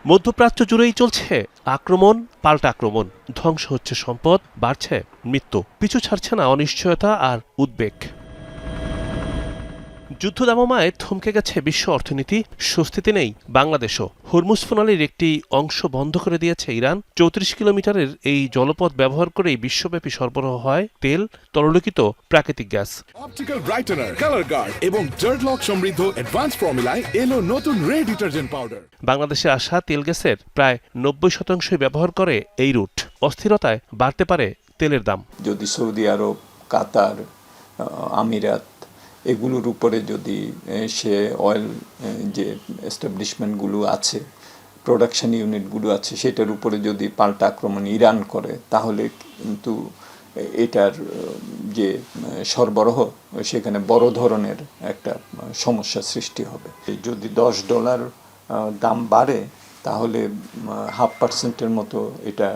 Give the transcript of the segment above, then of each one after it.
মধ্যপ্রাচ্য জুড়েই চলছে আক্রমণ পাল্টা আক্রমণ, ধ্বংস হচ্ছে সম্পদ, বাড়ছে মৃত্যু, পিছু ছাড়ছে না অনিশ্চয়তা আর উদ্বেগ। যুদ্ধ দামামায় থমকে গেছে বিশ্ব অর্থনীতি, স্বস্তিতে নেই বাংলাদেশও। হরমুজ প্রণালীর একটি অংশ বন্ধ করে দিয়েছে ইরান। ৩৪ কিলোমিটারের এই জলপথ ব্যবহার করেই বিশ্বব্যাপী সরবরাহ হয় তেল, তরলীকৃত প্রাকৃতিক গ্যাস। অপটিক্যাল ব্রাইটেনার, কালার গার্ড এবং ডার্ট লক সমৃদ্ধ অ্যাডভান্স ফর্মুলায় এলো নতুন রে ডিটারজেন্ট পাউডার। বাংলাদেশে আসা তেল গ্যাসের প্রায় ৯০% ব্যবহার করে এই রুট। অস্থিরতায় বাড়তে পারে তেলের দাম। যদি সৌদি আরব, কাতার, আমিরাত এগুলোর উপরে যদি সে অয়েল যে এস্টাবলিশমেন্টগুলো আছে, প্রোডাকশন ইউনিটগুলো আছে, সেটার উপরে যদি পাল্টা আক্রমণ ইরান করে, তাহলে কিন্তু এটার যে সরবরাহ সেখানে বড় ধরনের একটা সমস্যা সৃষ্টি হবে। যদি $10 দাম বাড়ে, তাহলে 0.5% মতো এটা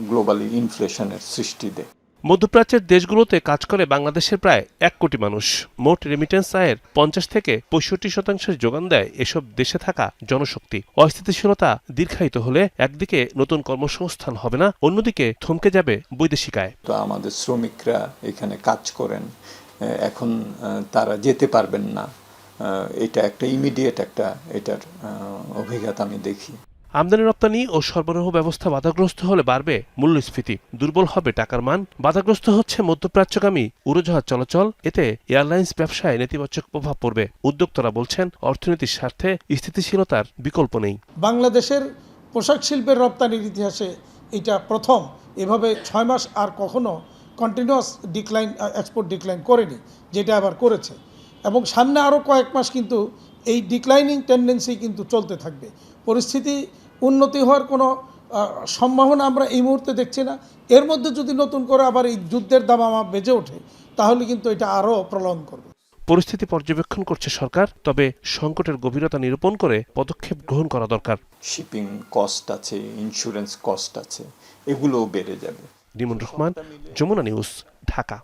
গ্লোবালি ইনফ্লেশনের সৃষ্টি দেয়। মধ্যপ্রাচ্যের দেশগুলোতে কাজ করে বাংলাদেশের প্রায় ১ কোটি মানুষ। মোট রেমিটেন্স আয়ের ৫০ থেকে ৬৫% যোগান দেয় এসব দেশে থাকা জনশক্তি। অস্থিতিশীলতা দীর্ঘায়িত হলে একদিকে নতুন কর্মসংস্থান হবে না, অন্যদিকে থমকে যাবে বৈদেশিক আয়। তো আমাদের শ্রমিকরা এখানে কাজ করেন, এখন তারা যেতে পারবেন না। এটা একটা ইমিডিয়েট একটা এটার অভিজ্ঞতা আমি দেখি। আমদানি রপ্তানি ও সরবরাহ ব্যবস্থা বাধাগ্রস্ত হলে বাড়বে মূল্যস্ফীতি, দুর্বল হবে টাকার মান, বাধাগ্রস্ত হচ্ছে মধ্যপ্রাচ্যগামী উড়োজাহাজ চলাচল। এতে এয়ারলাইন্স ব্যবসায় নেতিবাচক প্রভাব পড়বে। উদ্যোক্তারা বলছেন, অর্থনীতির স্বার্থে স্থিতিশীলতার বিকল্প নেই। বাংলাদেশের পোশাক শিল্পের রপ্তানির ইতিহাসে এটা প্রথম এভাবে 6 মাস আর কখনো কন্টিনিউয়াস ডিক্লাইন, এক্সপোর্ট ডিক্লাইন করেনি, যেটা আবার করেছে। এবং সামনে আরও কয়েক মাস কিন্তু এই ডিক্লাইনিং টেন্ডেন্সি কিন্তু চলতে থাকবে। পরিস্থিতি উন্নতি হওয়ার কোনো সম্ভাবনা আমরা এই মুহূর্তে দেখছি না। এর মধ্যে যদি নতুন করে আবার এই যুদ্ধের দামামা বেজে ওঠে, তাহলে কিন্তু এটা আরও প্রলং করবে। পরিস্থিতি পর্যবেক্ষণ করছে সরকার, তবে সংকটের গভীরতা নিরূপণ করে পদক্ষেপ গ্রহণ করা দরকার। শিপিং কস্ট আছে, ইন্স্যুরেন্স কস্ট আছে, এগুলোও বেড়ে যাবে। রিমন রহমান, যমুনা নিউজ, ঢাকা।